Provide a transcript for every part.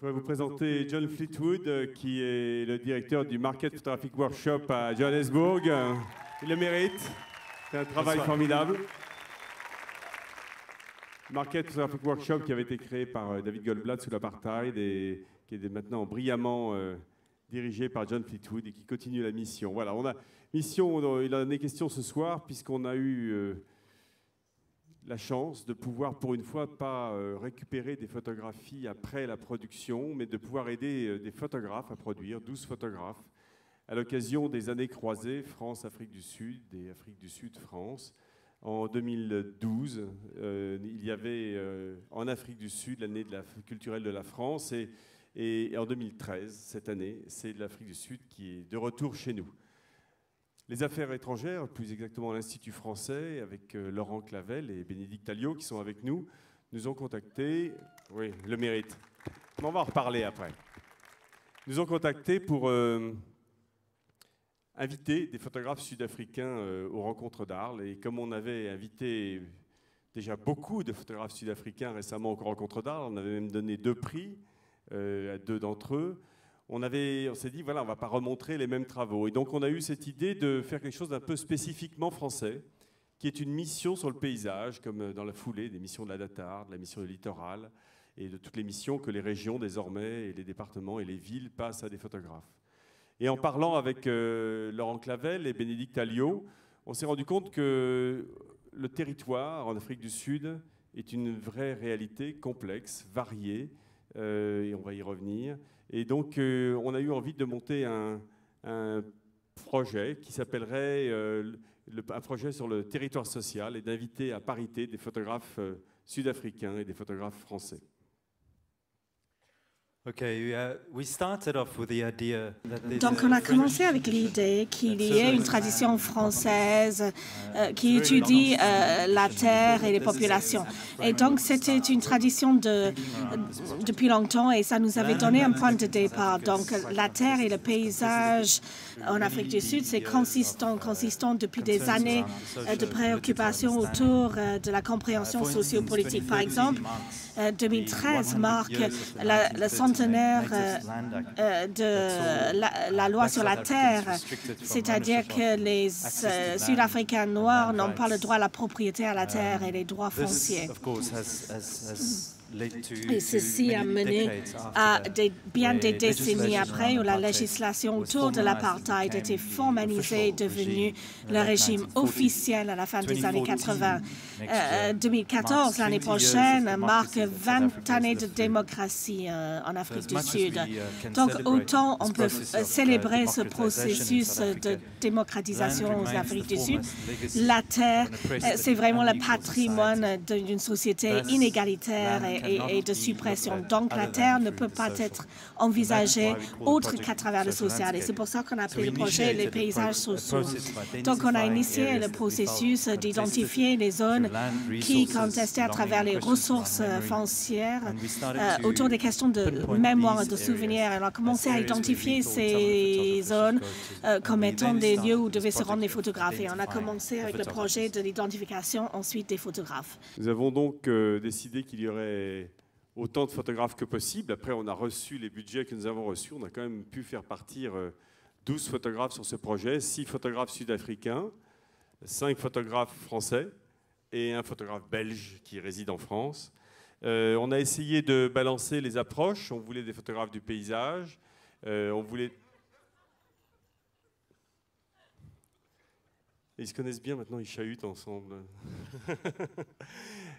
voudrais vous présenter John Fleetwood, qui est le directeur du Market Photographic Workshop à Johannesburg. Il le mérite. C'est un travail formidable. Market Photographic Workshop qui avait été créé par David Goldblatt sous l'apartheid et qui est maintenant brillamment dirigé par John Fleetwood et qui continue la mission. Voilà, on a mission, il en est question ce soir puisqu'on a eu la chance de pouvoir pour une fois pas récupérer des photographies après la production, mais de pouvoir aider des photographes à produire, 12 photographes, à l'occasion des années croisées France-Afrique du Sud et Afrique du Sud-France. En 2012, il y avait en Afrique du Sud l'année culturelle de la France et en 2013, cette année, c'est l'Afrique du Sud qui est de retour chez nous. Les affaires étrangères, plus exactement l'Institut français, avec Laurent Clavel et Bénédicte Alliot qui sont avec nous, nous ont contactés, oui, le mérite, mais on va en reparler après, nous ont contactés pour inviter des photographes sud-africains aux rencontres d'Arles. Et comme on avait invité déjà beaucoup de photographes sud-africains récemment aux rencontres d'Arles, on avait même donné 2 prix à 2 d'entre eux, on s'est dit, voilà, on ne va pas remontrer les mêmes travaux. Et donc, on a eu cette idée de faire quelque chose d'un peu spécifiquement français, qui est une mission sur le paysage, comme dans la foulée des missions de la Datar, de la mission du littoral, et de toutes les missions que les régions, désormais, et les départements et les villes passent à des photographes. Et en parlant avec Laurent Clavel et Bénédicte Alliot, on s'est rendu compte que le territoire en Afrique du Sud est une vraie réalité complexe, variée, et on va y revenir. Et donc, on a eu envie de monter un projet qui s'appellerait un projet sur le territoire social et d'inviter à parité des photographes sud-africains et des photographes français. Donc on a commencé avec l'idée qu'il y ait une tradition française qui étudie la terre et les populations. Et donc c'était une tradition depuis longtemps et ça nous avait donné un point de départ. Donc la terre et le paysage en Afrique du Sud, c'est consistant depuis des années de préoccupations autour de la compréhension sociopolitique. Par exemple, 2013 marque le centenaire de la loi sur la terre, c'est-à-dire que les Sud-Africains noirs n'ont pas le droit à la propriété à la terre et les droits fonciers. Et ceci a mené à bien des décennies après où la législation autour de l'apartheid était formalisée et devenue le régime officiel à la fin des années 80. 2014, l'année prochaine, marque 20 années de démocratie en Afrique du Sud. Donc autant on peut célébrer ce processus de démocratisation en Afrique du Sud. La terre, c'est vraiment le patrimoine d'une société inégalitaire et de suppression. Donc la terre ne peut pas être envisagée autre qu'à travers le social. Et c'est pour ça qu'on a appelé le projet les paysages sociaux. Donc on a initié le processus d'identifier les zones qui contestaient à travers les ressources foncières autour des questions de mémoire, de souvenirs. On a commencé à identifier ces zones comme étant des lieux où devaient se rendre les photographes. Et on a commencé avec le projet de l'identification ensuite des photographes. Nous avons donc décidé qu'il y aurait autant de photographes que possible. Après, on a reçu les budgets que nous avons reçus. On a quand même pu faire partir 12 photographes sur ce projet, 6 photographes sud-africains, 5 photographes français et un photographe belge qui réside en France. On a essayé de balancer les approches. On voulait des photographes du paysage. On voulait... Ils se connaissent bien maintenant, ils chahutent ensemble.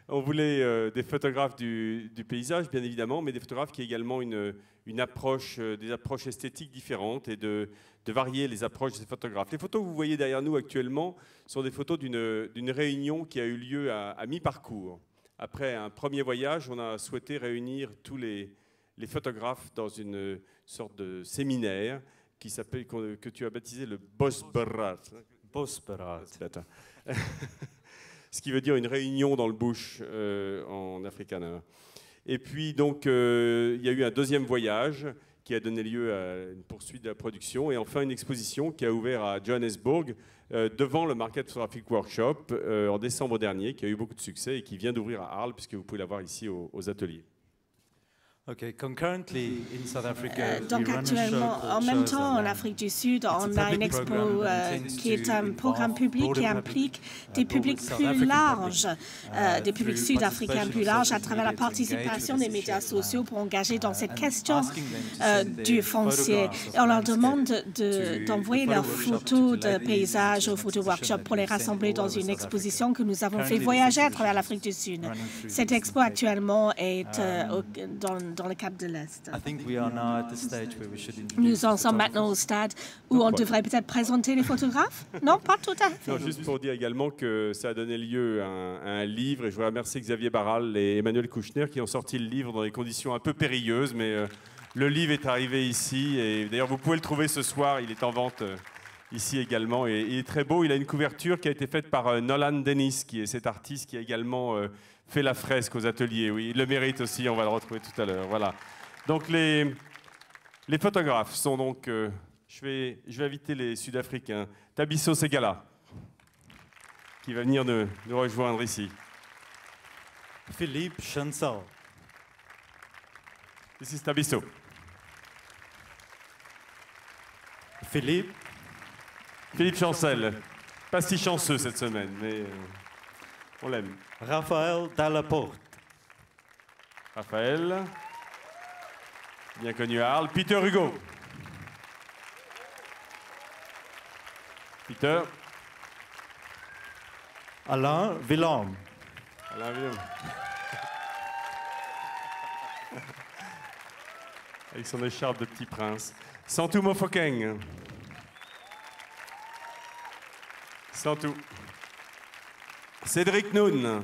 On voulait des photographes du paysage, bien évidemment, mais des photographes qui aient également des approches esthétiques différentes et de varier les approches de ces photographes. Les photos que vous voyez derrière nous actuellement sont des photos d'une réunion qui a eu lieu à mi-parcours. Après un premier voyage, on a souhaité réunir tous les photographes dans une sorte de séminaire que tu as baptisé le Bosberat. Bosberat. Ce qui veut dire une réunion dans le bush en afrikaner. Et puis donc il y a eu un deuxième voyage qui a donné lieu à une poursuite de la production et enfin une exposition qui a ouvert à Johannesburg devant le Market Photographic Workshop en décembre dernier, qui a eu beaucoup de succès et qui vient d'ouvrir à Arles puisque vous pouvez la voir ici aux ateliers. Donc actuellement, en même temps, en Afrique du Sud, on a une expo qui est un programme public qui implique des publics plus larges, des publics sud-africains plus larges, à travers la participation des médias sociaux pour engager dans cette question du foncier. Et on leur demande d'envoyer leurs photos de paysages au photo workshop pour les rassembler dans une exposition que nous avons fait voyager à travers l'Afrique du Sud. Cette expo actuellement est dans le Cap de l'Est. Nous en sommes maintenant au stade où on devrait peut-être présenter les photographes. Non, pas tout à fait. Non, juste pour dire également que ça a donné lieu à un livre, et je voudrais remercier Xavier Barral et Emmanuel Kouchner qui ont sorti le livre dans des conditions un peu périlleuses, mais le livre est arrivé ici, et d'ailleurs vous pouvez le trouver ce soir, il est en vente ici également, et il est très beau. Il a une couverture qui a été faite par Nolan Dennis, qui est cet artiste qui a également fait la fresque aux ateliers. Oui, il le mérite aussi, on va le retrouver tout à l'heure. Voilà. Donc les photographes sont donc... je vais inviter les Sud-Africains. Tabiso Segala, qui va venir nous rejoindre ici. Philippe Chancel. This is Tabiso. Philippe Chancel. Pas si chanceux cette semaine, mais on l'aime. Raphaël Dallaporte. Raphaël, bien connu à Arles. Peter Hugo. Peter. Alain Villaume. Alain Villaume. Avec son écharpe de petit prince. Santou Mofokeng. Santou. Cédric Noun.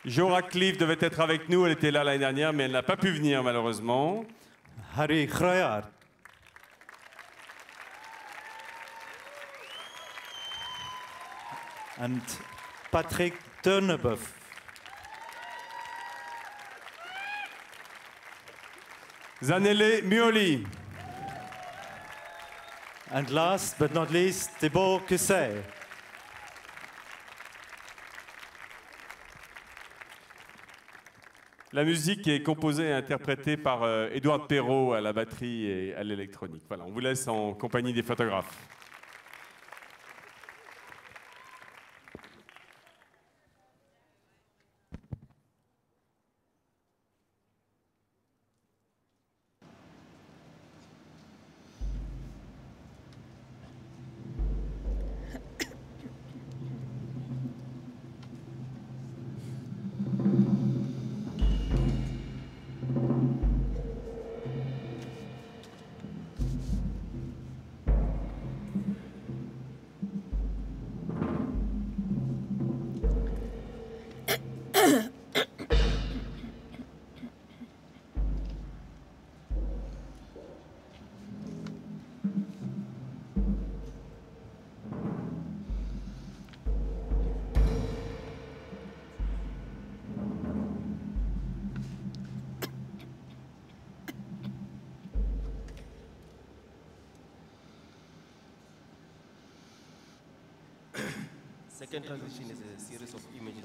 Jo Ratcliffe devait être avec nous, elle était là l'année dernière, mais elle n'a pas pu venir malheureusement. Harry Khroyard. And Patrick Durneboeuf. Zanele Muoli. And last but not least, Thibaut Cusset. La musique est composée et interprétée par Édouard Perrault à la batterie et à l'électronique. Voilà, on vous laisse en compagnie des photographes.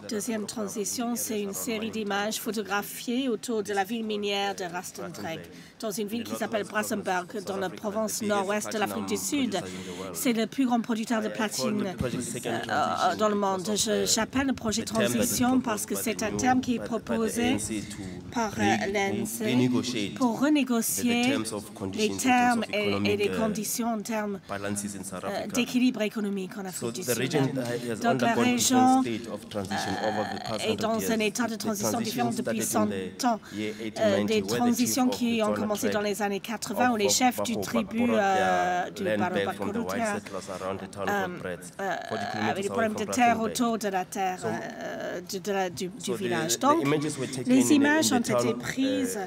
Deuxième transition, c'est une série d'images photographiées autour de la ville minière de Rustenburg, dans une ville qui s'appelle Brassenburg, dans la province nord-ouest de l'Afrique du Sud. C'est le plus grand producteur de platine dans le monde. J'appelle le projet transition parce que c'est un terme qui est proposé par l'ANC pour renégocier les termes et les conditions en termes d'équilibre économique en Afrique du Sud. Donc la région est dans un état de transition différent depuis 100 ans. Des transitions qui ont commencé dans les années 80 où les chefs du tribu du Barobakolotia avaient des problèmes de terre autour de la terre du village. Donc les images ont été prises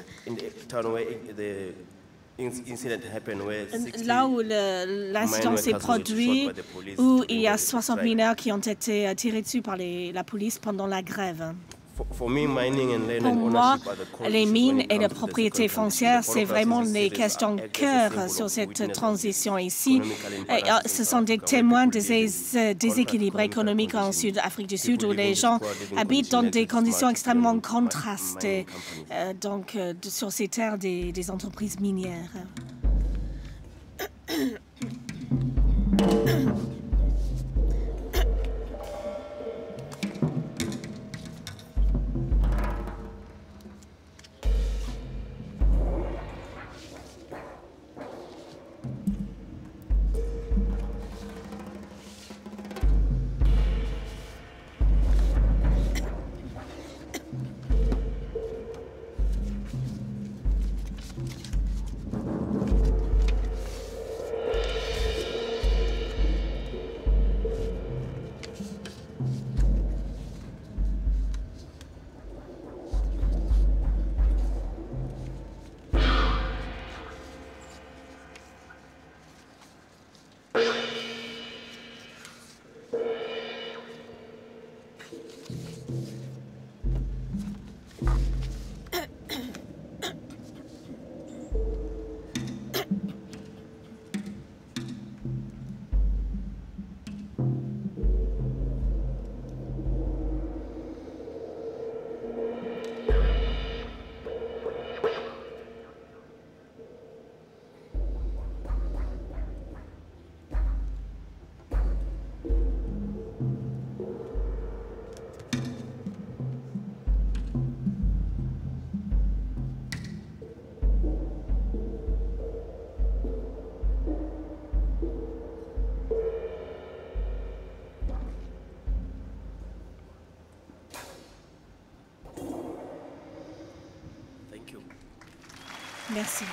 là où l'incident s'est produit, où il y a 60 mineurs qui ont été tirés dessus par la police pendant la grève. Pour moi, les mines et la propriété foncière, c'est vraiment les questions cœur sur cette transition ici. Ce sont des témoins des déséquilibres économiques en Afrique du Sud où les gens habitent dans des conditions extrêmement contrastées, sur ces terres des entreprises minières. Merci.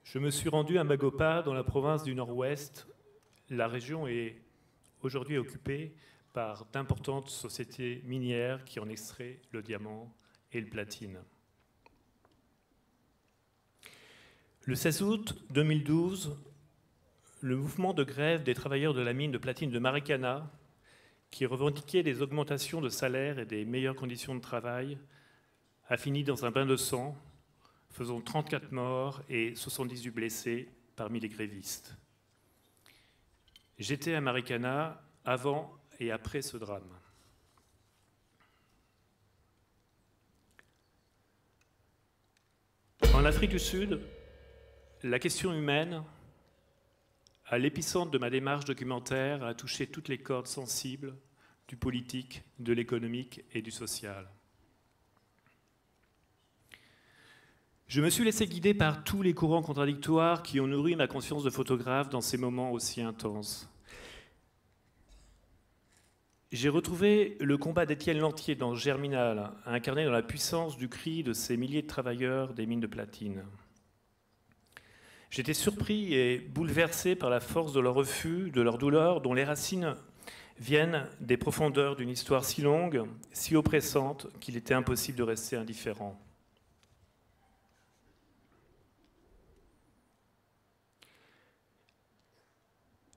Je me suis rendu à Magopa, dans la province du Nord-Ouest. La région est aujourd'hui occupée par d'importantes sociétés minières qui en extraient le diamant et le platine. Le 16 août 2012, le mouvement de grève des travailleurs de la mine de platine de Marikana, qui revendiquait des augmentations de salaire et des meilleures conditions de travail, a fini dans un bain de sang, faisant 34 morts et 78 blessés parmi les grévistes. J'étais à Marikana avant et après ce drame. En Afrique du Sud, la question humaine, à l'épicentre de ma démarche documentaire, a touché toutes les cordes sensibles du politique, de l'économique et du social. Je me suis laissé guider par tous les courants contradictoires qui ont nourri ma conscience de photographe dans ces moments aussi intenses. J'ai retrouvé le combat d'Étienne Lantier dans Germinal, incarné dans la puissance du cri de ces milliers de travailleurs des mines de platine. J'étais surpris et bouleversé par la force de leur refus, de leur douleur, dont les racines viennent des profondeurs d'une histoire si longue, si oppressante, qu'il était impossible de rester indifférent.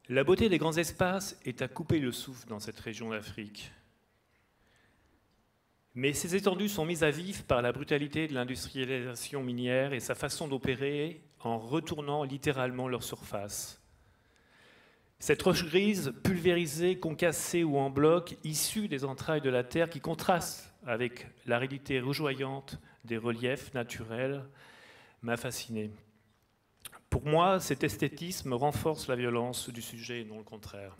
La beauté des grands espaces est à couper le souffle dans cette région d'Afrique. Mais ces étendues sont mises à vif par la brutalité de l'industrialisation minière et sa façon d'opérer en retournant littéralement leur surface. Cette roche grise, pulvérisée, concassée ou en bloc, issue des entrailles de la terre, qui contraste avec l'aridité rougeoyante des reliefs naturels, m'a fasciné. Pour moi, cet esthétisme renforce la violence du sujet et non le contraire.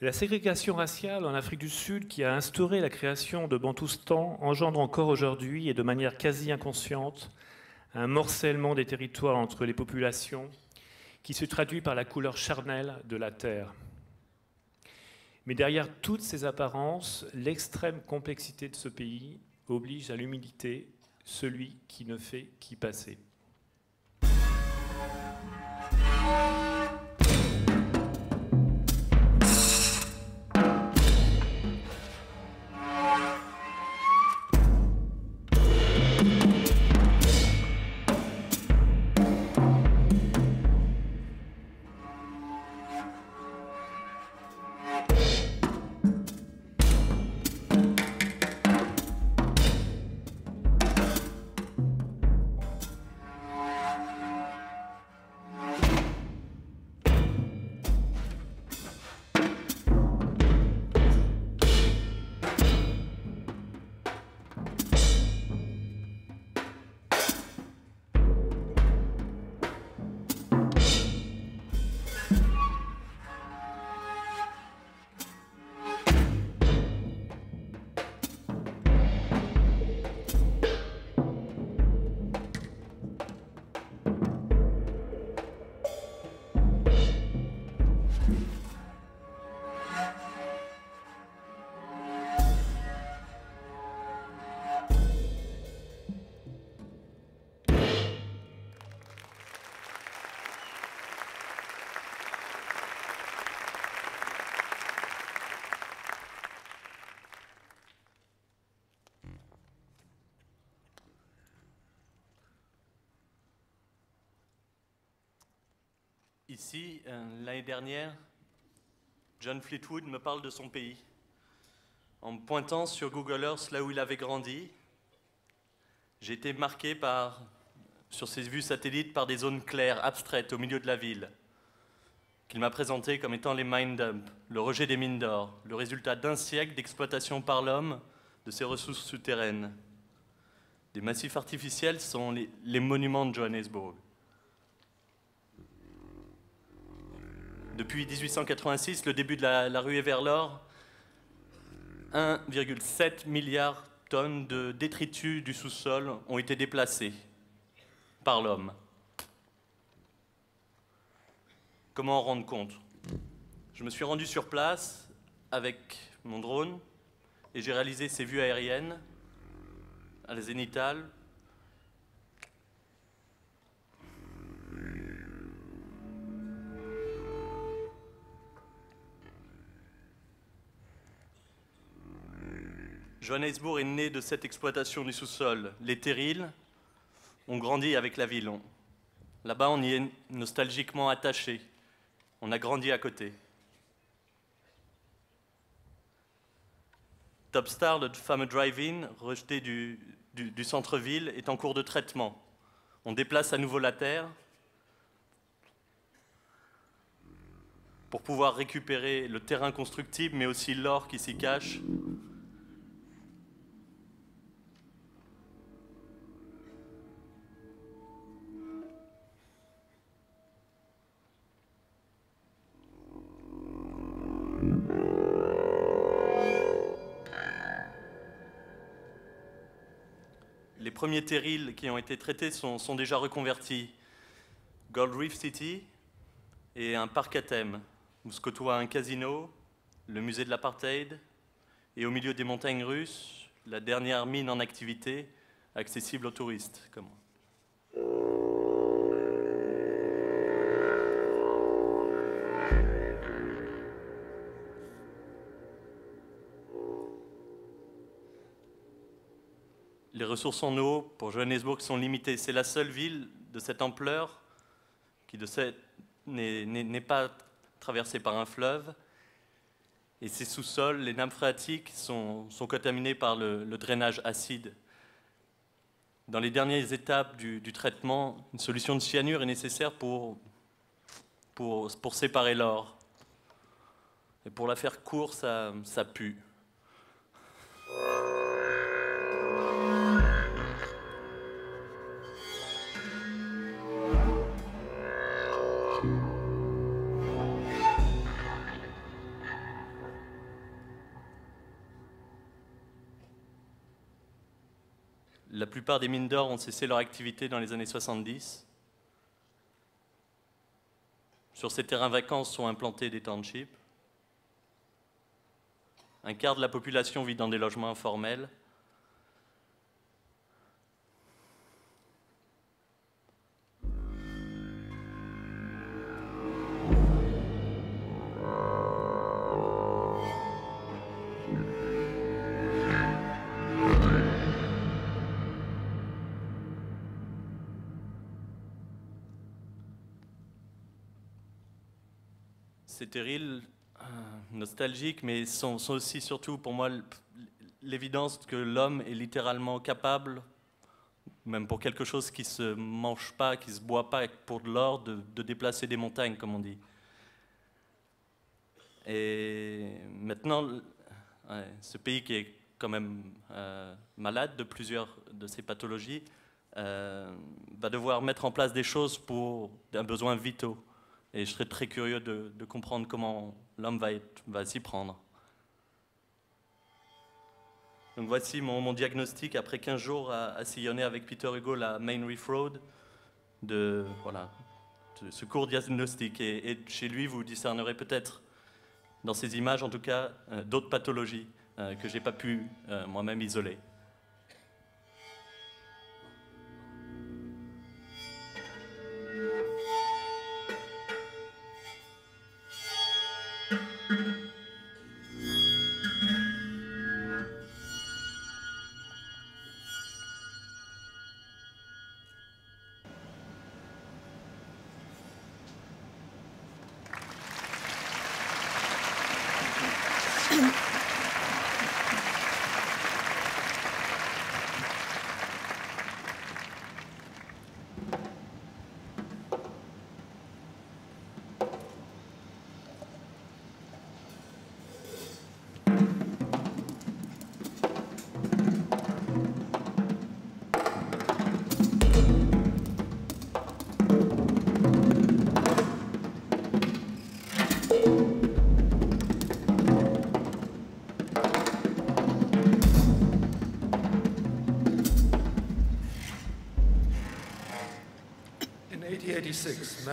La ségrégation raciale en Afrique du Sud, qui a instauré la création de Bantoustans, engendre encore aujourd'hui, et de manière quasi inconsciente, un morcellement des territoires entre les populations, qui se traduit par la couleur charnelle de la terre. Mais derrière toutes ces apparences, l'extrême complexité de ce pays oblige à l'humilité, celui qui ne fait qu'y passer. Ici, l'année dernière, John Fleetwood me parle de son pays. En me pointant sur Google Earth, là où il avait grandi, j'ai été marqué sur ses vues satellites par des zones claires, abstraites, au milieu de la ville, qu'il m'a présentées comme étant les mine dumps, le rejet des mines d'or, le résultat d'un siècle d'exploitation par l'homme de ses ressources souterraines. Des massifs artificiels sont les monuments de Johannesburg. Depuis 1886, le début de la ruée vers l'or, 1,7 milliard de tonnes de détritus du sous-sol ont été déplacés par l'homme. Comment en rendre compte? Je me suis rendu sur place avec mon drone et j'ai réalisé ces vues aériennes à la zénithale. Johannesburg est né de cette exploitation du sous-sol. Les terrils ont grandi avec la ville. Là-bas, on y est nostalgiquement attaché. On a grandi à côté. Top Star, le fameux drive-in rejeté du centre-ville, est en cours de traitement. On déplace à nouveau la terre pour pouvoir récupérer le terrain constructible, mais aussi l'or qui s'y cache. Les premiers terrils qui ont été traités sont déjà reconvertis. Gold Reef City et un parc à thème où se côtoient un casino, le musée de l'apartheid et au milieu des montagnes russes, la dernière mine en activité accessible aux touristes comme moi. Les ressources en eau pour Johannesburg sont limitées. C'est la seule ville de cette ampleur qui n'est pas traversée par un fleuve. Et ses sous-sols, les nappes phréatiques, sont contaminés par le drainage acide. Dans les dernières étapes du traitement, une solution de cyanure est nécessaire pour séparer l'or. Et pour la faire courte, ça pue. La plupart des mines d'or ont cessé leur activité dans les années 70. Sur ces terrains vacants sont implantés des townships. Un quart de la population vit dans des logements informels. terrils, nostalgiques, mais sont aussi surtout pour moi l'évidence que l'homme est littéralement capable, même pour quelque chose qui ne se mange pas, qui ne se boit pas, pour de l'or, de déplacer des montagnes, comme on dit. Et maintenant, ce pays qui est quand même malade de plusieurs de ces pathologies, va devoir mettre en place des choses pour un besoin vitaux. Et je serais très curieux de comprendre comment l'homme va s'y prendre. Donc voici mon diagnostic après 15 jours à sillonner avec Peter Hugo la Main Reef Road, de ce court diagnostic. Et chez lui, vous discernerez peut-être, dans ces images en tout cas, d'autres pathologies que je n'ai pas pu moi-même isoler.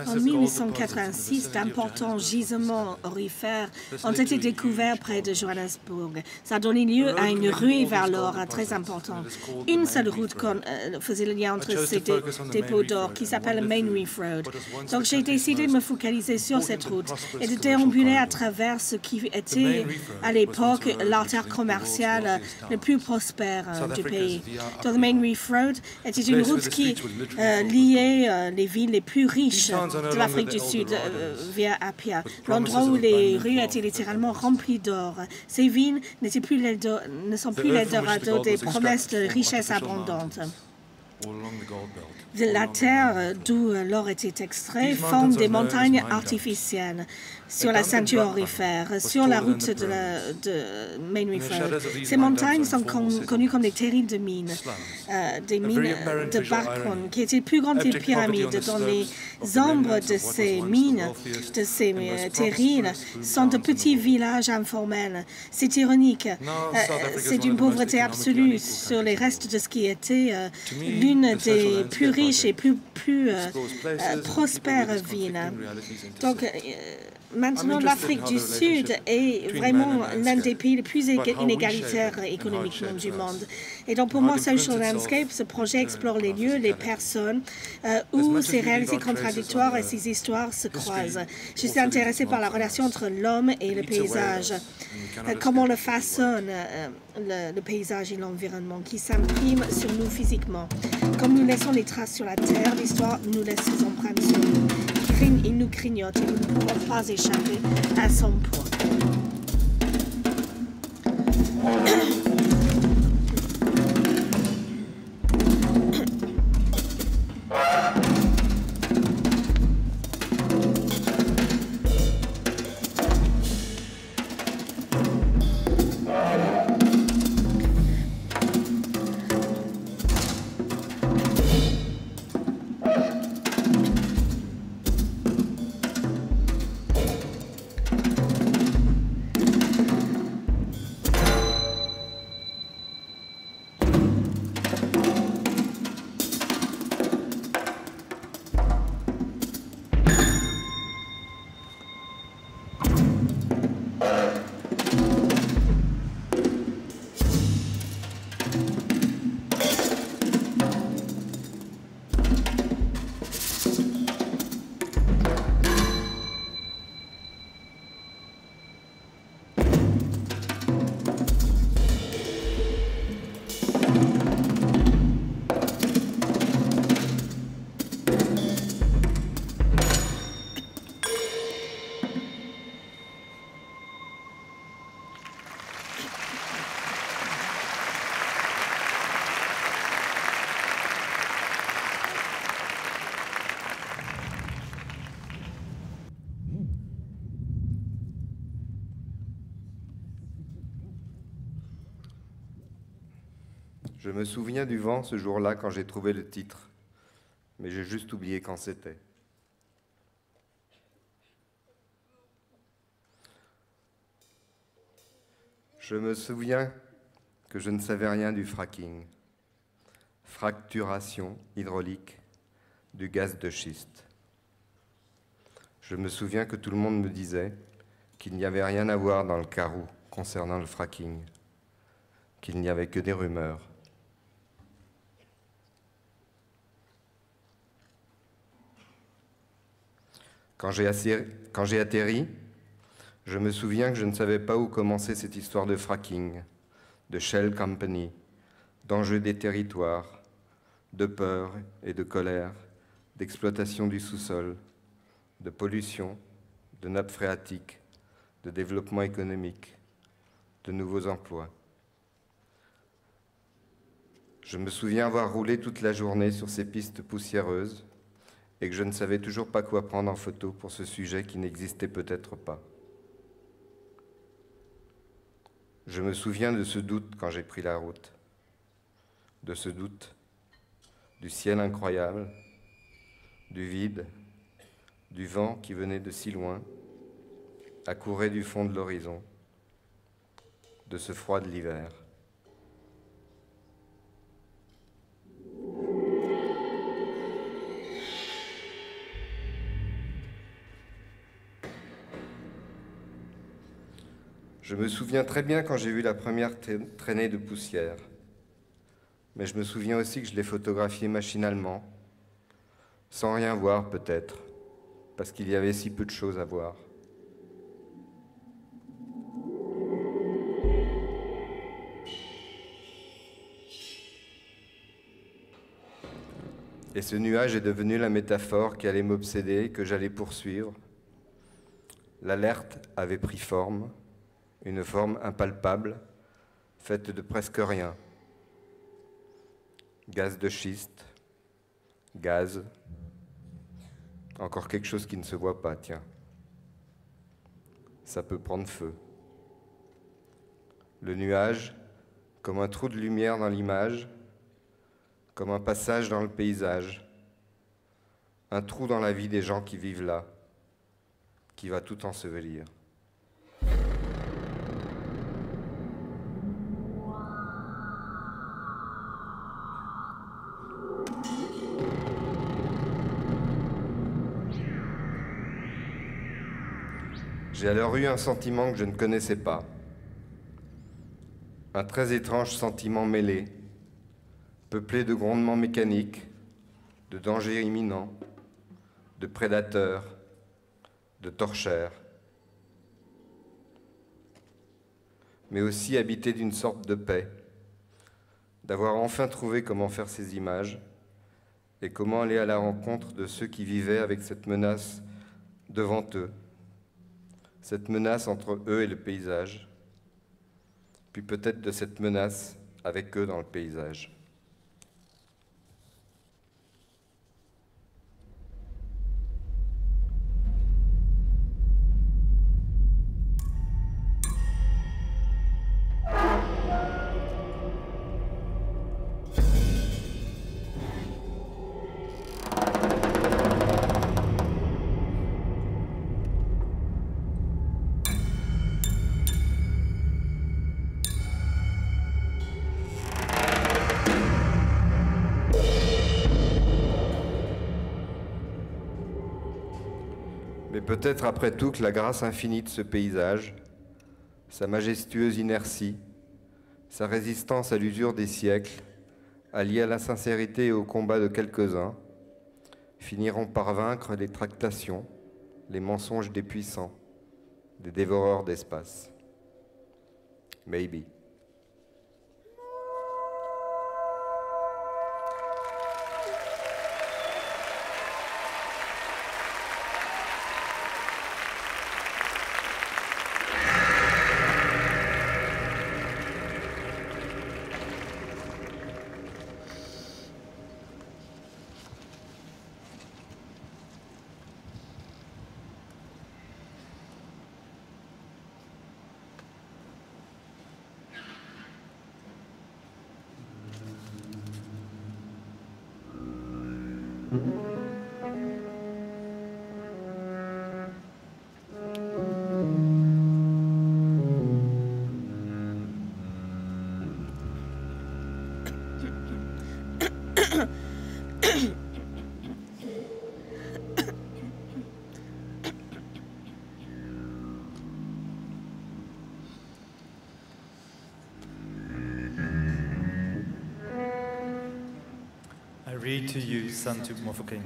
En 1886, d'importants gisements aurifères ont été découverts près de Johannesburg. Ça a donné lieu à une ruée vers l'or très importante. Une seule route faisait le lien entre ces dépôts d'or qui s'appelle Main Reef Road. Donc j'ai décidé de me focaliser sur cette route et de déambuler à travers ce qui était à l'époque l'artère commerciale le plus prospère du pays. Donc Main Reef Road était une route qui liait les villes les plus riches de l'Afrique du Sud via Apia, l'endroit où les rues étaient littéralement remplies d'or. Ces villes ne sont plus l'Eldorado des promesses de richesse abondante. La terre d'où l'or était extrait forme des montagnes artificielles sur la ceinture aurifère, sur la route de Main Reef Road. Ces montagnes sont connues comme des terribles mines, des mines de Barkhane, qui étaient plus grandes que les pyramides. Dans les ombres de ces mines, de ces terrils, sont de petits villages informels. C'est ironique. C'est d'une pauvreté absolue sur les restes de ce qui était l'une des plus riches et plus prospères villes. Donc, maintenant, l'Afrique du Sud est vraiment l'un des pays les plus inégalitaires économiquement du monde. Et donc, pour moi, Social Landscape, ce projet explore les lieux, les personnes, où ces réalités contradictoires et ces histoires se croisent. Je suis intéressée par la relation entre l'homme et le paysage, comment on le façonne, le paysage et l'environnement qui s'impriment sur nous physiquement. Comme nous laissons des traces sur la terre, l'histoire nous laisse ses empreintes sur nous. Il nous grignote et nous ne pouvons pas échapper à son poids. Je me souviens du vent ce jour-là quand j'ai trouvé le titre, mais j'ai juste oublié quand c'était. Je me souviens que je ne savais rien du fracking, fracturation hydraulique du gaz de schiste. Je me souviens que tout le monde me disait qu'il n'y avait rien à voir dans le carreau concernant le fracking, qu'il n'y avait que des rumeurs. Quand j'ai atterri, je me souviens que je ne savais pas où commencer cette histoire de fracking, de Shell Company, d'enjeux des territoires, de peur et de colère, d'exploitation du sous-sol, de pollution, de nappes phréatiques, de développement économique, de nouveaux emplois. Je me souviens avoir roulé toute la journée sur ces pistes poussiéreuses et que je ne savais toujours pas quoi prendre en photo pour ce sujet qui n'existait peut-être pas. Je me souviens de ce doute quand j'ai pris la route, de ce doute, du ciel incroyable, du vide, du vent qui venait de si loin, accourait du fond de l'horizon, de ce froid de l'hiver. Je me souviens très bien quand j'ai vu la première traînée de poussière, mais je me souviens aussi que je l'ai photographiée machinalement, sans rien voir peut-être, parce qu'il y avait si peu de choses à voir. Et ce nuage est devenu la métaphore qui allait m'obséder, que j'allais poursuivre. L'alerte avait pris forme, une forme impalpable, faite de presque rien. Gaz de schiste, gaz, encore quelque chose qui ne se voit pas, tiens. Ça peut prendre feu. Le nuage, comme un trou de lumière dans l'image, comme un passage dans le paysage, un trou dans la vie des gens qui vivent là, qui va tout ensevelir. J'ai alors eu un sentiment que je ne connaissais pas, un très étrange sentiment mêlé, peuplé de grondements mécaniques, de dangers imminents, de prédateurs, de torchères, mais aussi habité d'une sorte de paix, d'avoir enfin trouvé comment faire ces images et comment aller à la rencontre de ceux qui vivaient avec cette menace devant eux, cette menace entre eux et le paysage, puis peut-être de cette menace avec eux dans le paysage. Mais peut-être après tout que la grâce infinie de ce paysage, sa majestueuse inertie, sa résistance à l'usure des siècles, alliée à la sincérité et au combat de quelques-uns, finiront par vaincre les tractations, les mensonges des puissants, des dévoreurs d'espace. Maybe.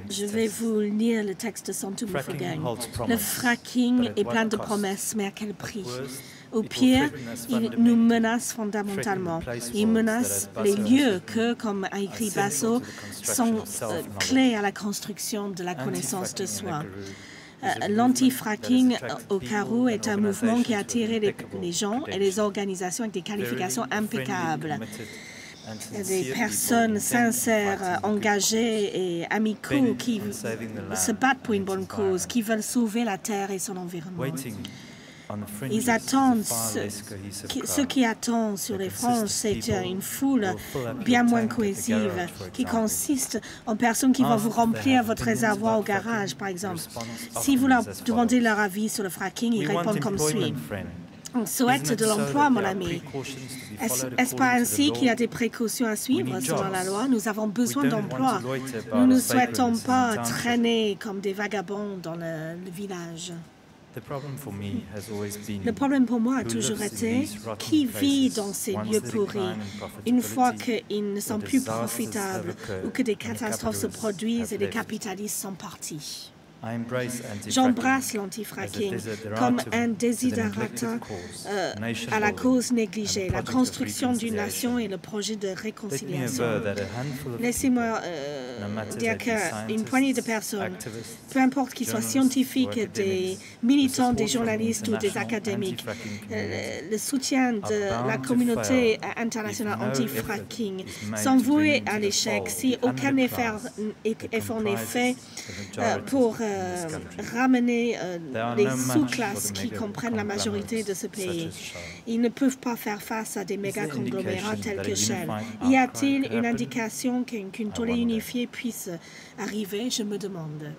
Je vais vous lire le texte de Santu Mofokeng. Le fracking est plein de promesses, mais à quel prix? Au pire, il nous menace fondamentalement. Il menace les lieux que, comme a écrit Basso, sont clés à la construction de la connaissance de soi. L'anti-fracking au Karoo est un mouvement qui a attiré les gens et les organisations avec des qualifications impeccables. Des personnes sincères, engagées et amicaux qui se battent pour une bonne cause, qui veulent sauver la Terre et son environnement. Ils attendent, ce qui attend sur les franges, c'est une foule bien moins cohésive, qui consiste en personnes qui vont vous remplir votre réservoir au garage, par exemple. Si vous leur demandez leur avis sur le fracking, ils répondent comme suit. On souhaite de l'emploi, mon ami. Est-ce pas ainsi qu'il y a des précautions à suivre selon la loi? Nous avons besoin d'emploi. Nous ne souhaitons pas traîner comme des vagabonds dans le village. Le problème pour moi a toujours été qui vit dans ces lieux pourris une fois qu'ils ne sont plus profitables ou que des catastrophes se produisent et les capitalistes sont partis. J'embrasse l'anti-fracking comme un desiderata à la cause négligée, la construction d'une nation et le projet de réconciliation. Laissez-moi dire qu'une poignée de personnes, peu importe qu'ils soient scientifiques, des militants, des journalistes ou des académiques, le soutien de la communauté internationale anti-fracking sont voués à l'échec si aucun effort n'est fait pour ramener les sous-classes qui comprennent la majorité de ce pays. Ils ne peuvent pas faire face à des méga-conglomérats tels que Shell. Y a-t-il une indication qu'une tollée unifiée puisse arriver? Je me demande.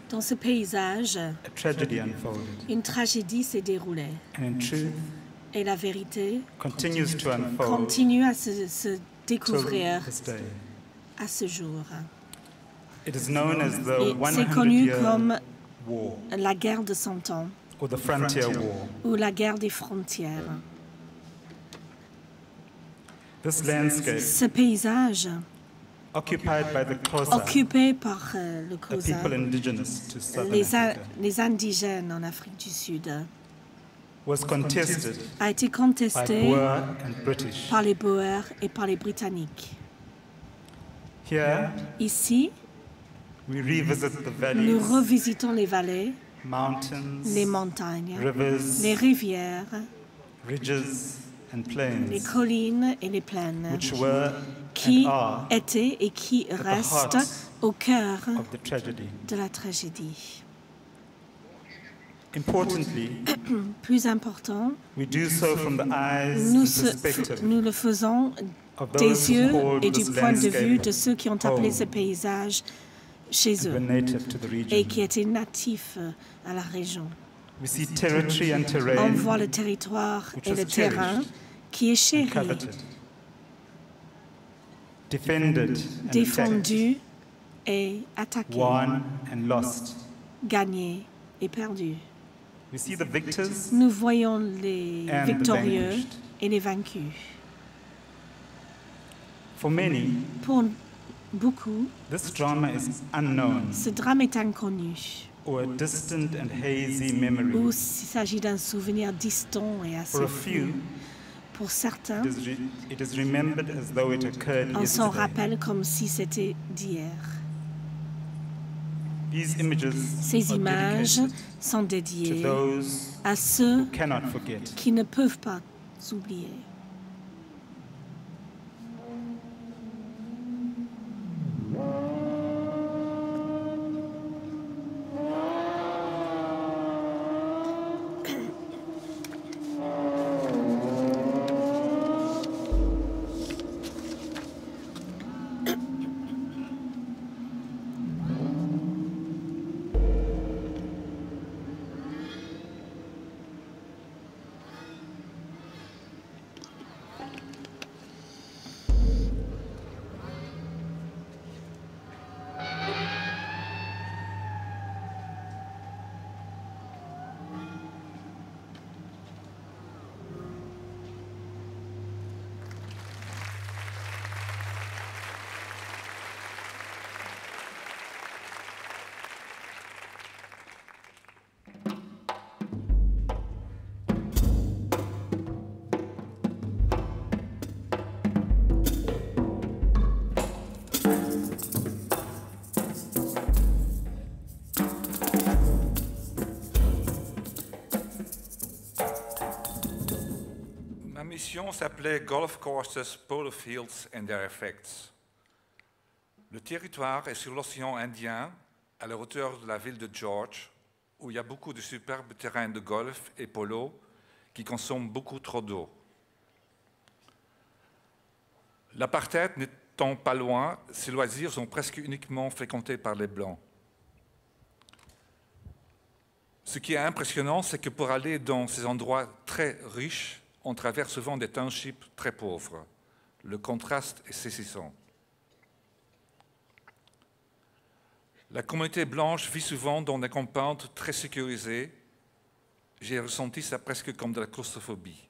Dans ce paysage, une tragédie s'est déroulée. Et la vérité continue à se découvrir à ce jour. Et c'est connu comme la guerre de 100 ans ou la guerre des frontières. Ce paysage occupé par le Xhosa, les indigènes en Afrique du Sud, a été contesté par les Boers et par les Britanniques. Ici, nous revisitons les vallées, les montagnes, les rivières, les collines et les plaines, qui étaient et qui restent au cœur de la tragédie. Plus important, nous le faisons des yeux et du point de vue de ceux qui ont appelé ce paysage chez eux et qui étaient natifs à la région. On voit le territoire et le terrain qui est chéri. défendu et attaqué, won and lost. gagné et perdu. We see the victors Nous voyons les and the victorieux vanquished. et les vaincus. For many, Pour beaucoup, this drama is unknown ce drame est inconnu, or a distant and hazy memory. ou s'il s'agit d'un souvenir distant et assez For a flou. few, Pour certains, it is remembered as though it occurred on s'en yesterday. rappelle comme si c'était d'hier. These images Ces are images dedicated sont to dédiées those à ceux who cannot forget. qui ne peuvent pas oublier. Ma mission s'appelait Golf Courses, Polo Fields and Their Effects. Le territoire est sur l'océan Indien, à la hauteur de la ville de George, où il y a beaucoup de superbes terrains de golf et polo qui consomment beaucoup trop d'eau. L'apartheid n'étant pas loin, ces loisirs sont presque uniquement fréquentés par les Blancs. Ce qui est impressionnant, c'est que pour aller dans ces endroits très riches, on traverse souvent des townships très pauvres. Le contraste est saisissant. La communauté blanche vit souvent dans des compounds très sécurisés. J'ai ressenti ça presque comme de la claustrophobie.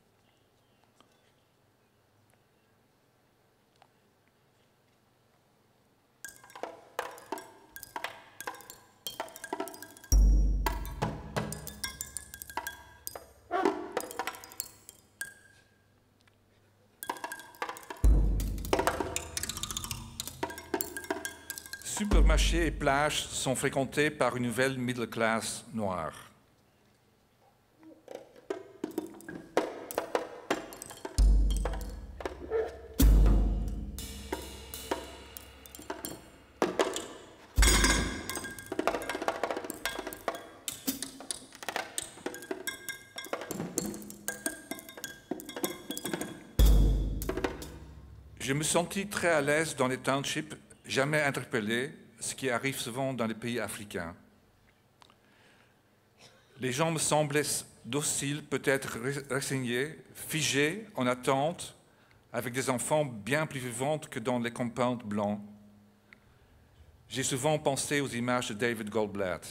Supermarchés et plages sont fréquentés par une nouvelle middle class noire. Je me sentis très à l'aise dans les townships, jamais interpellé, ce qui arrive souvent dans les pays africains. Les gens me semblaient dociles, peut-être résignés, figés, en attente, avec des enfants bien plus vivants que dans les compounds blancs. J'ai souvent pensé aux images de David Goldblatt.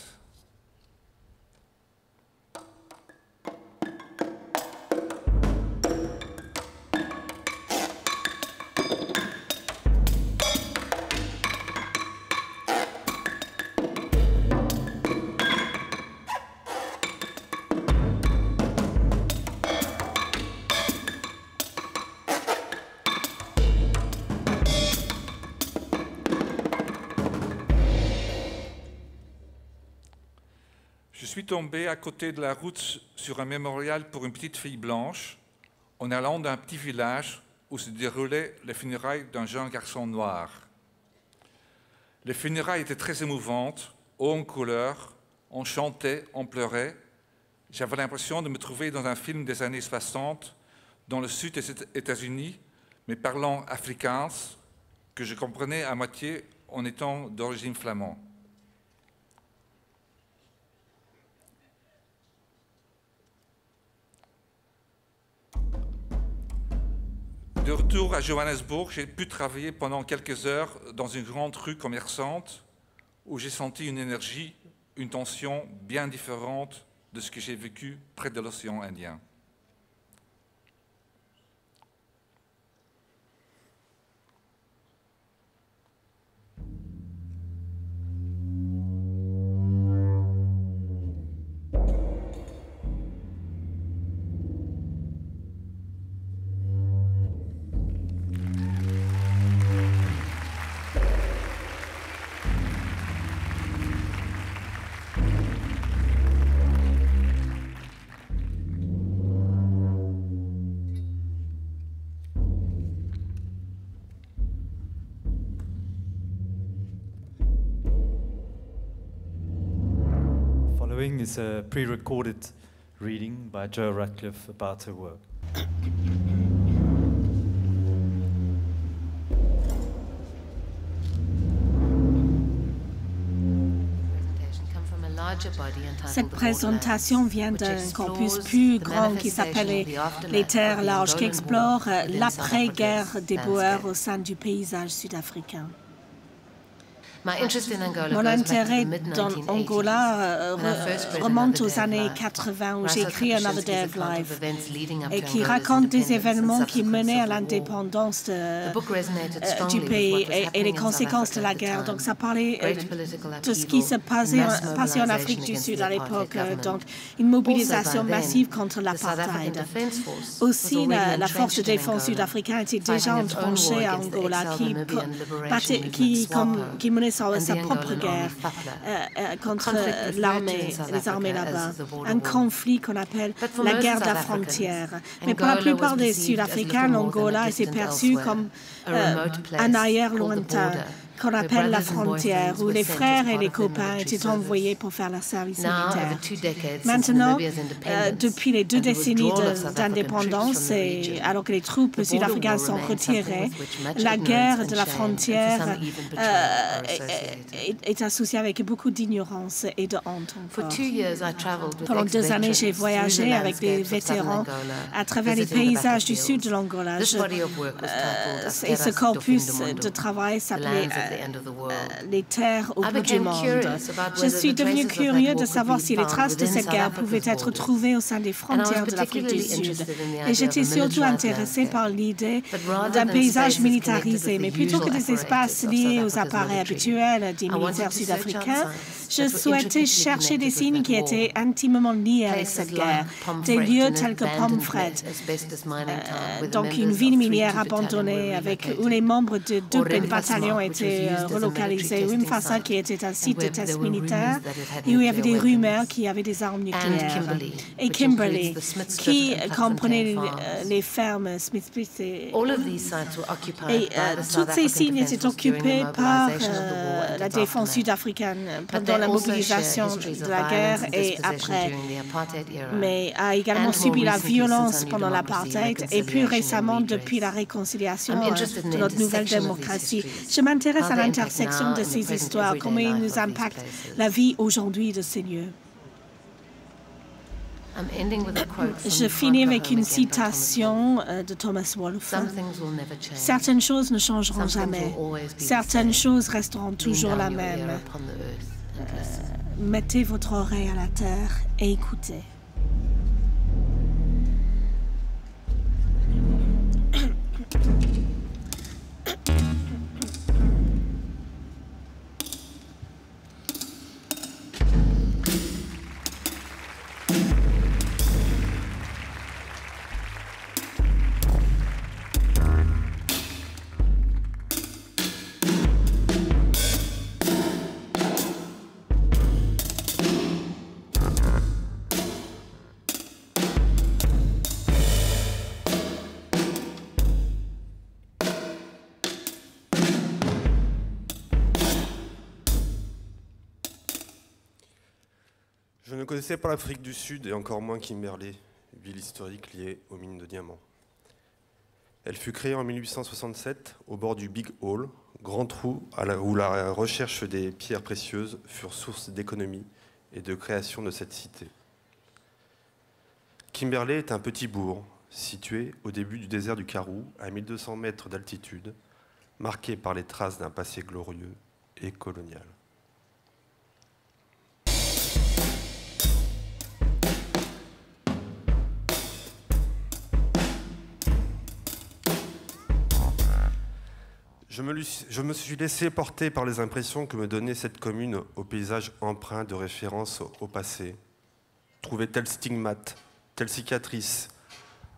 Je suis tombé à côté de la route sur un mémorial pour une petite fille blanche, en allant d'un petit village où se déroulaient les funérailles d'un jeune garçon noir. Les funérailles étaient très émouvantes, haut en couleur, on chantait, on pleurait. J'avais l'impression de me trouver dans un film des années 60, dans le sud des États-Unis, mais parlant afrikaans, que je comprenais à moitié en étant d'origine flamande. De retour à Johannesburg, j'ai pu travailler pendant quelques heures dans une grande rue commerçante où j'ai senti une énergie, une tension bien différente de ce que j'ai vécu près de l'océan Indien. Is a pre-recorded reading by Jo Ratcliffe about her work. Cette présentation vient d'un campus plus grand qui s'appelle les Terres larges, qui explore l'après-guerre des Boers au sein du paysage sud-africain. Mon intérêt dans Angola remonte aux années 80 où j'ai écrit Another Day of Life et qui raconte des événements qui menaient à l'indépendance du pays et les conséquences de la guerre. Donc ça parlait de ce qui se passait en Afrique du Sud à l'époque, donc une mobilisation massive contre l'apartheid. Aussi, la force de défense sudafricaine était déjà entranchée à Angola qui menait sa propre guerre contre les armées là-bas. Un conflit qu'on appelle la guerre de la frontière. Mais pour la plupart des Sud-Africains, l'Angola était perçu comme un ailleurs lointain, qu'on appelle la frontière, où les frères et les copains étaient envoyés pour faire leur service militaire. Maintenant, depuis les 2 décennies d'indépendance, alors que les troupes sud-africaines sont retirées, la guerre de la frontière est associée avec beaucoup d'ignorance et de honte encore. Pendant 2 années, j'ai voyagé avec des vétérans à travers les paysages du sud de l'Angola. Et ce corpus de travail s'appelait les terres au bout du monde. Je suis devenu curieux de savoir si les traces de cette guerre pouvaient être trouvées au sein des frontières de l'Afrique du Sud. Et j'étais surtout intéressée par l'idée d'un paysage militarisé. Mais plutôt que des espaces liés aux appareils habituels des militaires sud-africains, je souhaitais chercher des signes qui étaient intimement liés avec cette guerre. Des lieux tels que Pomfret, donc une ville minière abandonnée où les membres de 2 bataillons étaient relocalisés. Wimfasa, qui était un site de test militaire, et où il y avait des rumeurs qu'il y avait des armes nucléaires. Et Kimberley, qui comprenait les fermes Smith-Smith. Et tous ces sites étaient occupés par la défense sud-africaine pendant la mobilisation de la guerre et après, mais a également subi la violence pendant l'apartheid et plus récemment depuis la réconciliation de notre nouvelle démocratie. Je m'intéresse à l'intersection de ces histoires, comment ils nous impactent la vie aujourd'hui de ces lieux. Je finis avec une citation de Thomas Wolfe. Certaines choses ne changeront jamais. Certaines choses resteront toujours la même. Mettez votre oreille à la terre et écoutez. Je ne connaissais pas l'Afrique du Sud et encore moins Kimberley, ville historique liée aux mines de diamants. Elle fut créée en 1867 au bord du Big Hole, grand trou où la recherche des pierres précieuses furent source d'économie et de création de cette cité. Kimberley est un petit bourg situé au début du désert du Karoo, à 1200 mètres d'altitude, marqué par les traces d'un passé glorieux et colonial. Je me suis laissé porter par les impressions que me donnait cette commune au paysage empreint de références au passé. Trouver tel stigmate, telle cicatrice,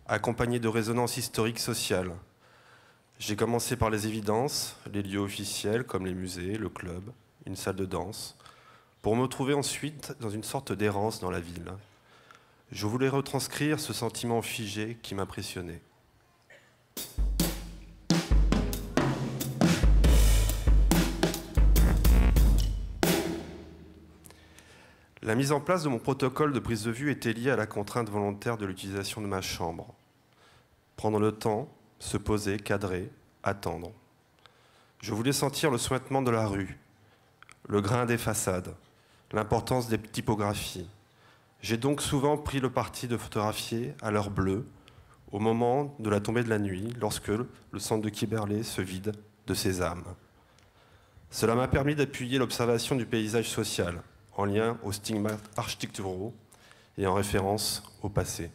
accompagné de résonances historiques sociales. J'ai commencé par les évidences, les lieux officiels comme les musées, le club, une salle de danse, pour me trouver ensuite dans une sorte d'errance dans la ville. Je voulais retranscrire ce sentiment figé qui m'impressionnait. La mise en place de mon protocole de prise de vue était liée à la contrainte volontaire de l'utilisation de ma chambre. Prendre le temps, se poser, cadrer, attendre. Je voulais sentir le suintement de la rue, le grain des façades, l'importance des typographies. J'ai donc souvent pris le parti de photographier à l'heure bleue, au moment de la tombée de la nuit, lorsque le centre de Kimberley se vide de ses âmes. Cela m'a permis d'appuyer l'observation du paysage social, en lien aux stigmates architecturaux et en référence au passé.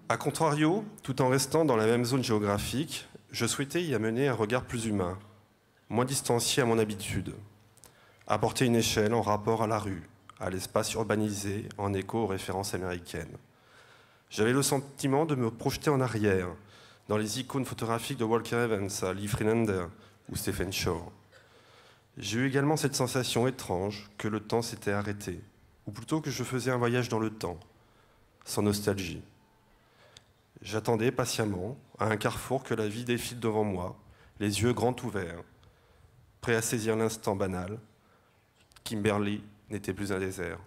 A contrario, tout en restant dans la même zone géographique, je souhaitais y amener un regard plus humain, moins distancié à mon habitude, apporter une échelle en rapport à la rue, à l'espace urbanisé en écho aux références américaines. J'avais le sentiment de me projeter en arrière, dans les icônes photographiques de Walker Evans, Lee Friedlander ou Stephen Shore. J'ai eu également cette sensation étrange que le temps s'était arrêté, ou plutôt que je faisais un voyage dans le temps, sans nostalgie. J'attendais patiemment, à un carrefour, que la vie défile devant moi, les yeux grands ouverts, prêt à saisir l'instant banal. Kimberley n'était plus un désert.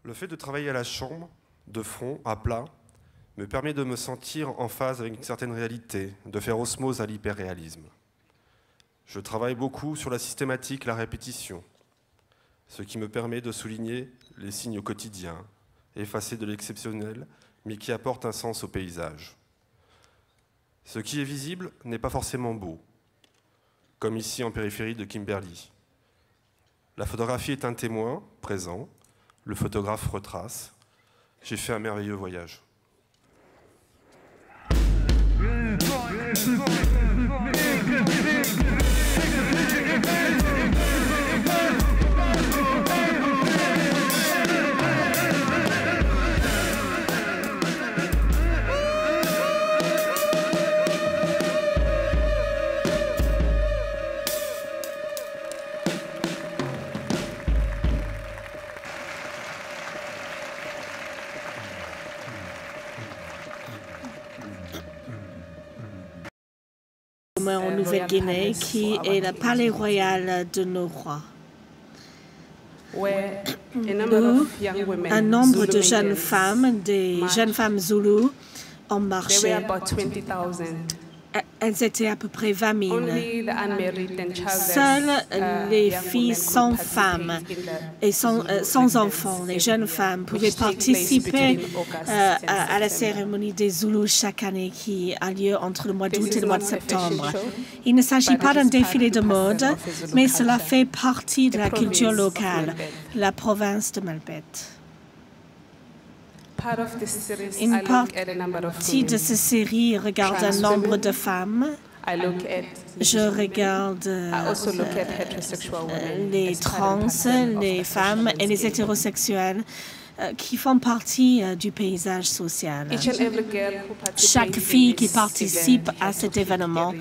Le fait de travailler à la chambre, de front, à plat, me permet de me sentir en phase avec une certaine réalité, de faire osmose à l'hyperréalisme. Je travaille beaucoup sur la systématique, la répétition, ce qui me permet de souligner les signes quotidiens, effacés de l'exceptionnel, mais qui apportent un sens au paysage. Ce qui est visible n'est pas forcément beau, comme ici en périphérie de Kimberley. La photographie est un témoin présent, le photographe retrace. J'ai fait un merveilleux voyage. En Nouvelle-Guinée, qui est le palais royal de nos rois, où un nombre de jeunes femmes, des jeunes femmes zoulous, ont marché. Elles étaient à peu près 20 000. Seules les filles sans femmes et sans enfants, les jeunes femmes, pouvaient participer à la cérémonie des Zoulous chaque année qui a lieu entre le mois d'août et le mois de septembre. Il ne s'agit pas d'un défilé de mode, mais cela fait partie de la culture locale, la province de Malbet. Une partie de cette série regarde un nombre de femmes. Je regarde les trans, les femmes et les hétérosexuels qui font partie du paysage social. Chaque fille qui participe à cet événement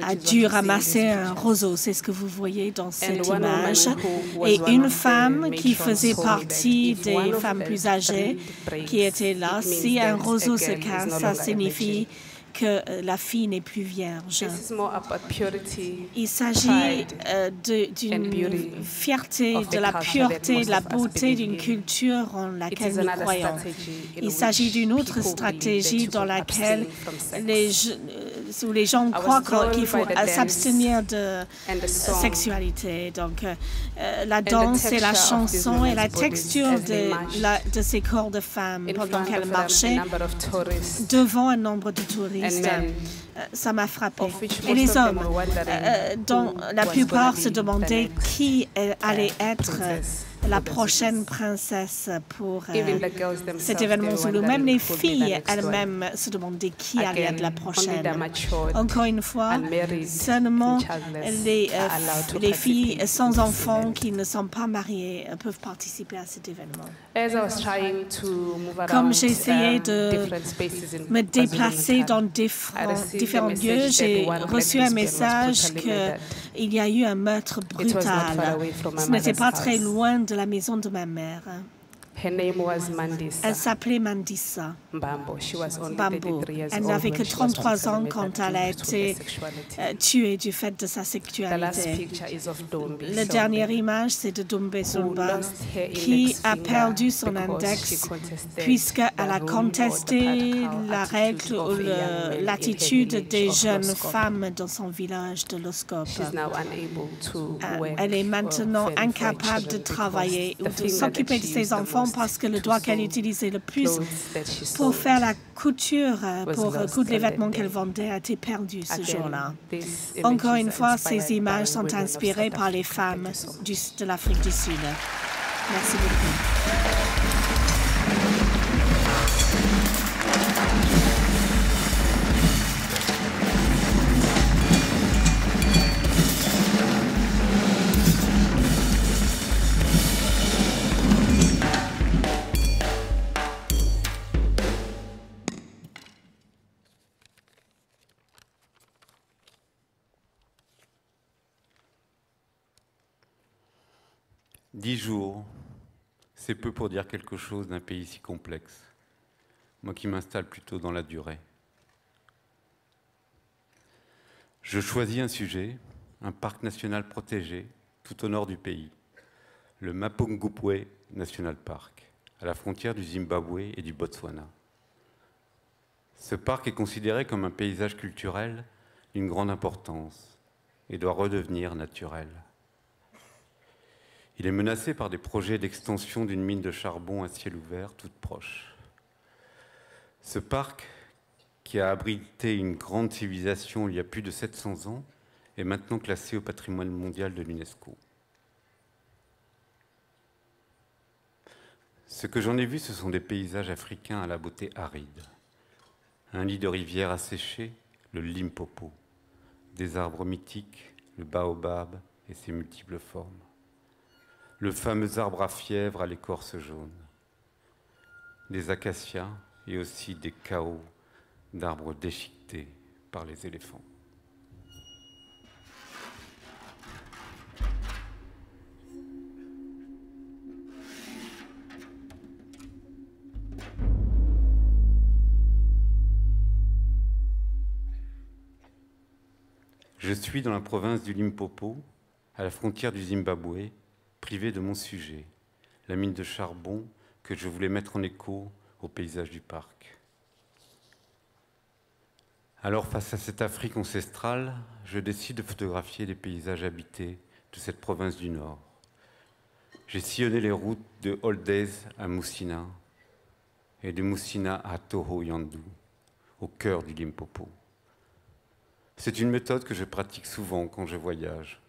a dû ramasser un roseau. C'est ce que vous voyez dans cette image. Et une femme qui faisait partie des femmes plus âgées qui étaient là, si un roseau se casse, ça signifie que la fille n'est plus vierge. Il s'agit d'une fierté, de la pureté, de la beauté d'une culture en laquelle nous croyons. Il s'agit d'une autre stratégie dans laquelle les gens croient qu'il faut s'abstenir de sexualité. Donc, la danse et la chanson et la texture de ces corps de femmes pendant qu'elles marchaient devant un nombre de touristes. Ça m'a frappé. Et les hommes, dont la plupart se demandaient qui allait être la prochaine princesse pour cet événement zoulou. Même les filles elles-mêmes se demandaient qui allait être la prochaine. Encore une fois, seulement les filles sans enfants qui ne sont pas mariées peuvent participer à cet événement. Comme j'essayais de me déplacer dans différents lieux, j'ai reçu un message qu'il y a eu un meurtre brutal. Ce n'était pas très loin de la maison de ma mère. Elle s'appelait Mandisa Bambo. Elle n'avait que 33 ans quand elle a été tuée du fait de sa sexualité. La dernière image, c'est de Dumbe Zumba, qui a perdu son index puisqu'elle a contesté la règle ou l'attitude des jeunes femmes dans son village de Loskop. Elle est maintenant incapable de travailler ou de s'occuper de ses enfants parce que le doigt qu'elle utilisait le plus pour faire la couture, pour coudre les vêtements qu'elle vendait, a été perdu ce jour-là. Encore une fois, ces images sont inspirées par les femmes de l'Afrique du Sud. Merci beaucoup. « 10 jours, c'est peu pour dire quelque chose d'un pays si complexe. Moi qui m'installe plutôt dans la durée. Je choisis un sujet, un parc national protégé, tout au nord du pays, le Mapungubwe National Park, à la frontière du Zimbabwe et du Botswana. Ce parc est considéré comme un paysage culturel d'une grande importance et doit redevenir naturel. Il est menacé par des projets d'extension d'une mine de charbon à ciel ouvert toute proche. Ce parc, qui a abrité une grande civilisation il y a plus de 700 ans, est maintenant classé au patrimoine mondial de l'UNESCO. Ce que j'en ai vu, ce sont des paysages africains à la beauté aride. Un lit de rivière asséché, le Limpopo, des arbres mythiques, le baobab et ses multiples formes. Le fameux arbre à fièvre à l'écorce jaune, des acacias et aussi des chaos d'arbres déchiquetés par les éléphants. Je suis dans la province du Limpopo, à la frontière du Zimbabwe, privé de mon sujet, la mine de charbon que je voulais mettre en écho au paysage du parc. Alors, face à cette Afrique ancestrale, je décide de photographier les paysages habités de cette province du Nord. J'ai sillonné les routes de Oldez à Moussina et de Moussina à Toho-Yandou, au cœur du Limpopo. C'est une méthode que je pratique souvent quand je voyage,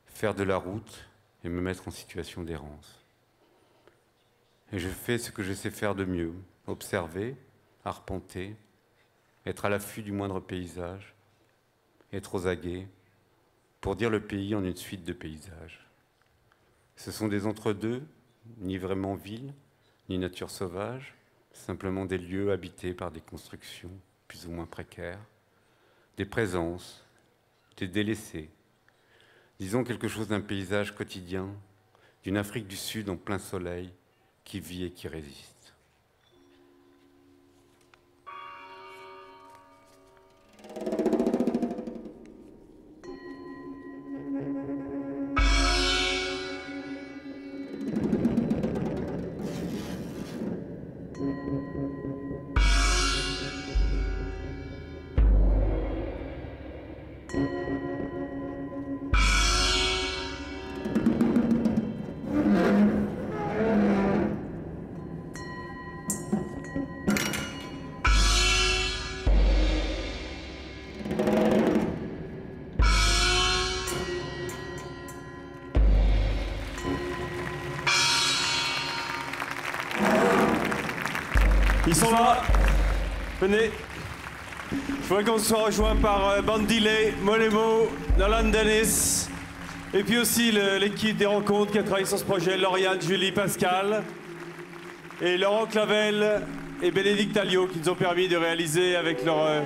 faire de la route et me mettre en situation d'errance. Et je fais ce que je sais faire de mieux, observer, arpenter, être à l'affût du moindre paysage, être aux aguets, pour dire le pays en une suite de paysages. Ce sont des entre-deux, ni vraiment ville, ni nature sauvage, simplement des lieux habités par des constructions plus ou moins précaires, des présences, des délaissés. Disons quelque chose d'un paysage quotidien, d'une Afrique du Sud en plein soleil, qui vit et qui résiste. Ils sont là. Venez. Je voudrais qu'on soit rejoint par Bandile, Molemo, Nolan Dennis, et puis aussi l'équipe des rencontres qui a travaillé sur ce projet, Lauriane, Julie, Pascal, et Laurent Clavel et Bénédicte Alliot qui nous ont permis de réaliser avec leurs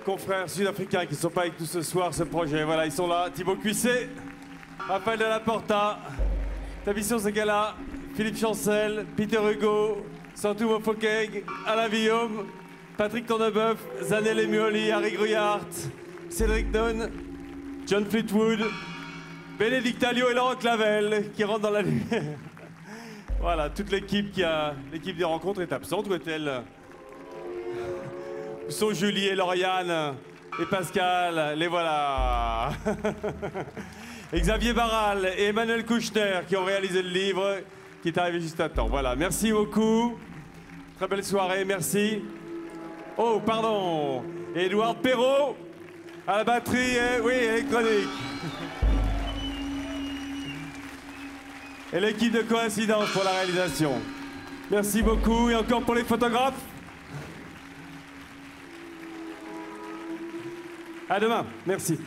confrères sud-africains qui ne sont pas avec nous ce soir ce projet. Voilà, ils sont là. Thibaut Cuisset, Raphaël de la Porta, Tabition Segala, Philippe Chancel, Peter Hugo, Santou Mofokeng, Alain Villaume, Patrick Tournebeuf, Zanel Emuoli, Harry Gruyart, Cédric Dunn, John Fleetwood, Bénédicte Alliot et Laurent Clavel qui rentrent dans la lumière. Voilà, toute l'équipe l'équipe des rencontres est absente. Où est-elle? Où sont Julie et Lauriane et Pascal? Les voilà. Et Xavier Barral et Emmanuel Kouchner qui ont réalisé le livre, qui est arrivé juste à temps. Voilà, merci beaucoup. Très belle soirée, merci. Oh, pardon. Et Edouard Perrault à la batterie, oui, électronique. Et l'équipe de Coïncidence pour la réalisation. Merci beaucoup. Et encore pour les photographes. À demain. Merci.